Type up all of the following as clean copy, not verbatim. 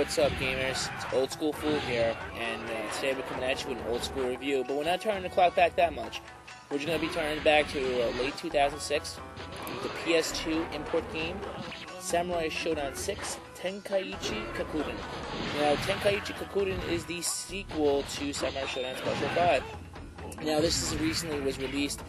what's up, gamers? It's Old School Fool here, and today we're coming at you with an old school review, but we're not turning the clock back that much. We're just going to be turning back to late 2006 with the PS2 import game, Samurai Showdown 6, Tenkaichi Kakuden. Now, Tenkaichi Kakuden is the sequel to Samurai Showdown Special 5. Now, this recently was released,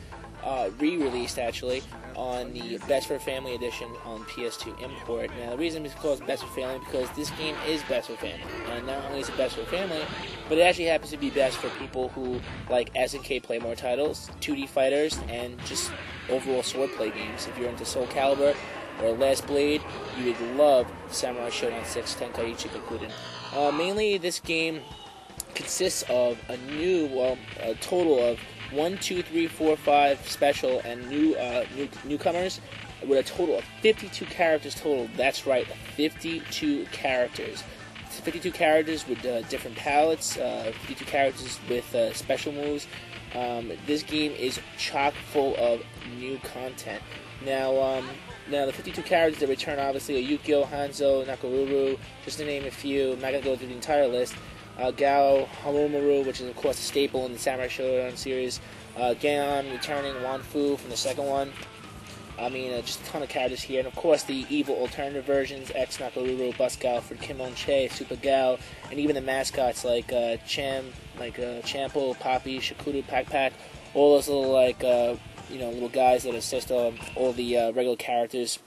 re-released actually, on the Best for Family edition on PS2 import. Now, the reason it's called Best for Family because this game is Best for Family. And not only is it Best for Family, but it actually happens to be best for people who like SNK Playmore titles, 2D fighters, and just overall swordplay games. If you're into Soul Calibur or Last Blade, you would love Samurai Showdown 6 Tenkaichi Kakuden. Mainly, this game consists of a total of 1, 2, 3, 4, 5 special and newcomers with a total of 52 characters total. That's right, 52 characters. 52 characters with different palettes, 52 characters with special moves. This game is chock full of new content. Now the 52 characters that return obviously are Yukio, Hanzo, Nakaruru, just to name a few. I'm not going to go through the entire list. Gao, Harumaru, which is of course a staple in the Samurai Showdown series. Gaon returning, Wanfu from the second one. I mean, just a ton of characters here. And of course the evil alternative versions, X Nakaruru, Bus Gao, for Kimonche, Super Gao, and even the mascots like Champo, Poppy, Shikudu, Pak, all those little little guys that assist all the regular characters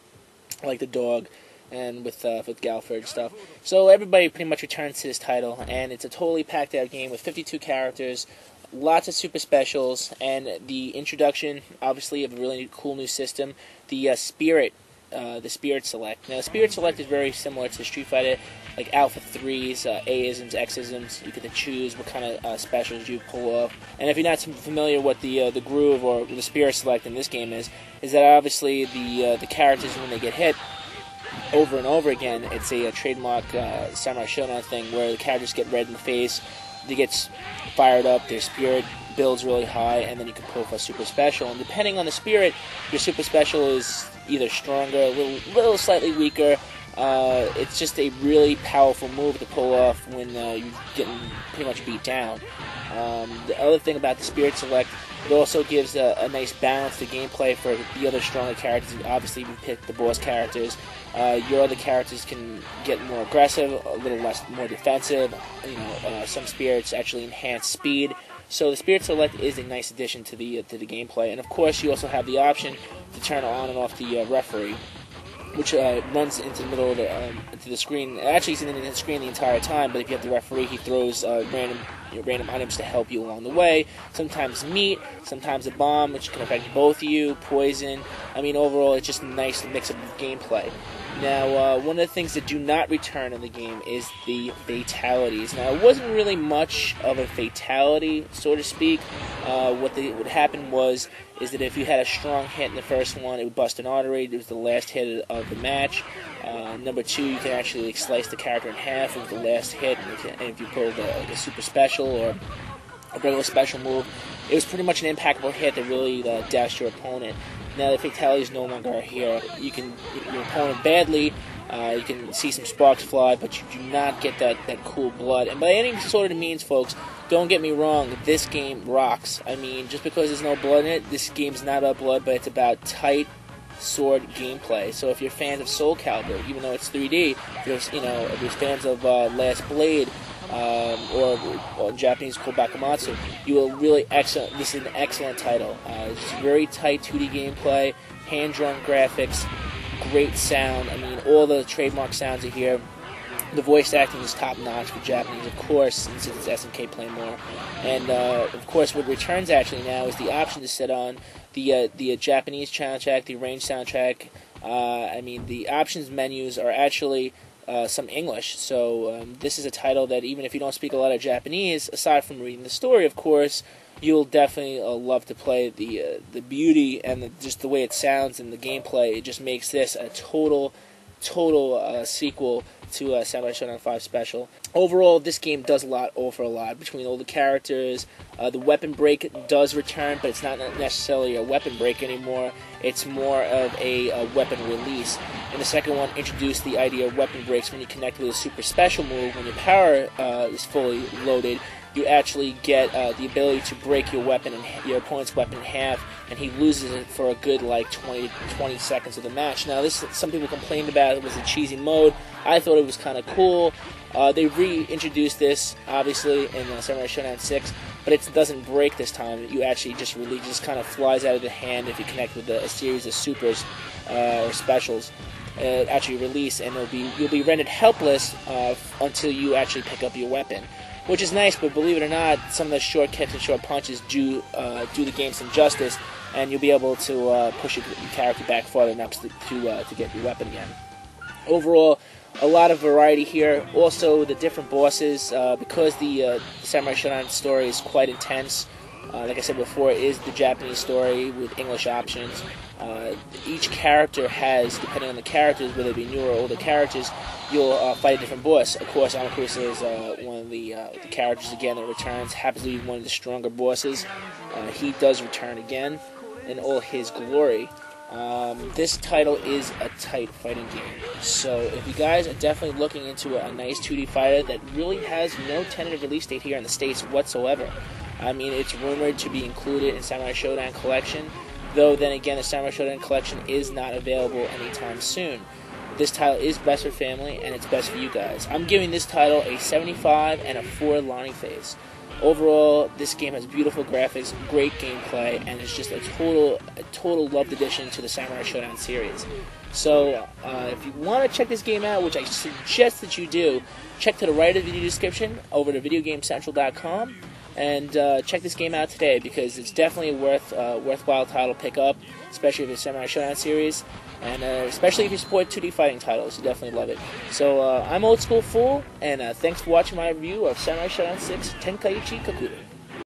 like the dog. And with Galford and stuff. So everybody pretty much returns to this title, and it's a totally packed out game with 52 characters, lots of super specials, and the introduction, obviously, of a really cool new system, the Spirit Select. Now, the Spirit Select is very similar to Street Fighter, like Alpha 3s, A-isms, X-isms. You get to choose what kind of specials you pull off. And if you're not familiar with the groove or the Spirit Select in this game is that obviously the characters, when they get hit over and over again, it's a trademark Samurai Showdown thing where the characters get red in the face, they get fired up, their spirit builds really high, and then you can pull off a super special. And depending on the spirit, your super special is either stronger, a little slightly weaker. It's just a really powerful move to pull off when you're getting pretty much beat down. The other thing about the Spirit Select, it also gives a nice balance to gameplay for the other stronger characters. Obviously, we pick the boss characters. Your other characters can get more aggressive, a little more defensive. Some spirits actually enhance speed. So the Spirit Select is a nice addition to the gameplay. And of course, you also have the option to turn on and off the referee, which runs into the middle of into the screen. Actually, he's in the screen the entire time, but if you have the referee, he throws random items to help you along the way. Sometimes meat, sometimes a bomb, which can affect both of you, poison. I mean, overall, it's just a nice mix of gameplay. Now, one of the things that do not return in the game is the fatalities. Now, it wasn't really much of a fatality, so to speak. What happened is that if you had a strong hit in the first one, it would bust an artery. It was the last hit of the match. Number 2, you can actually slice the character in half with the last hit, and if you pulled a super special or a regular special move, it was pretty much an impactful hit that really dashed your opponent. Now the fatalities no longer are here. You can hit your opponent badly, you can see some sparks fly, but you do not get that cool blood. And by any sort of means, folks, don't get me wrong, this game rocks. I mean, just because there's no blood in it, this game's not about blood, but it's about tight sword gameplay. So if you're fans of Soul Calibur, even though it's 3D, if you're fans of Last Blade, or Japanese called Bakumatsu, you will really excellent. This is an excellent title. It's very tight 2D gameplay, hand-drawn graphics, great sound. I mean, all the trademark sounds are here. The voice acting is top-notch for Japanese, of course, since it's SNK Playmore. And of course, what returns actually now is the option to set on the Japanese soundtrack, the arranged soundtrack. I mean, the options menus are actually some English, so this is a title that even if you don't speak a lot of Japanese, aside from reading the story, of course, you'll definitely love to play. The beauty and just the way it sounds and the gameplay, it just makes this a total total sequel to Samurai Showdown 5 Special. Overall, this game does offer a lot between all the characters. The weapon break does return, but it's not necessarily a weapon break anymore. It's more of a weapon release. And the second one introduced the idea of weapon breaks when you connect with a super special move. When your power is fully loaded, you actually get the ability to break your weapon and your opponent's weapon in half, and he loses it for a good like 20 seconds of the match. Now, this some people complained about it was a cheesy mode. I thought it was kind of cool. They reintroduced this obviously in Samurai Showdown 6, but it doesn't break this time. You actually just kind of flies out of the hand if you connect with a series of supers or specials. Actually release, and you'll be rendered helpless until you actually pick up your weapon, which is nice. But believe it or not, some of the short kicks and short punches do the game some justice, and you'll be able to push your character back farther enough to get your weapon again. Overall, a lot of variety here. Also, the different bosses, because the Samurai Showdown story is quite intense. Like I said before, it is the Japanese story with English options. Each character has, depending on the characters, whether it be newer or older characters, you'll fight a different boss. Of course, Amakusa is one of the characters again that returns. Happens to be one of the stronger bosses. He does return again in all his glory. This title is a tight fighting game. So if you guys are definitely looking into a nice 2D fighter that really has no tentative release date here in the States whatsoever. I mean, it's rumored to be included in Samurai Showdown Collection, though then again the Samurai Showdown Collection is not available anytime soon. This title is best for family, and it's best for you guys. I'm giving this title a 75 and a 4 Lonnie face. Overall, this game has beautiful graphics, great gameplay, and it's just a total loved addition to the Samurai Showdown series. So, if you want to check this game out, which I suggest that you do, check to the right of the video description over to VideoGameCentral.com. And check this game out today, because it's definitely a worthwhile title to pick up, especially if it's Samurai Showdown series, and especially if you support 2D fighting titles. You definitely love it. So I'm Skool Fool, and thanks for watching my review of Samurai Showdown 6 Tenkaichi Kakuden.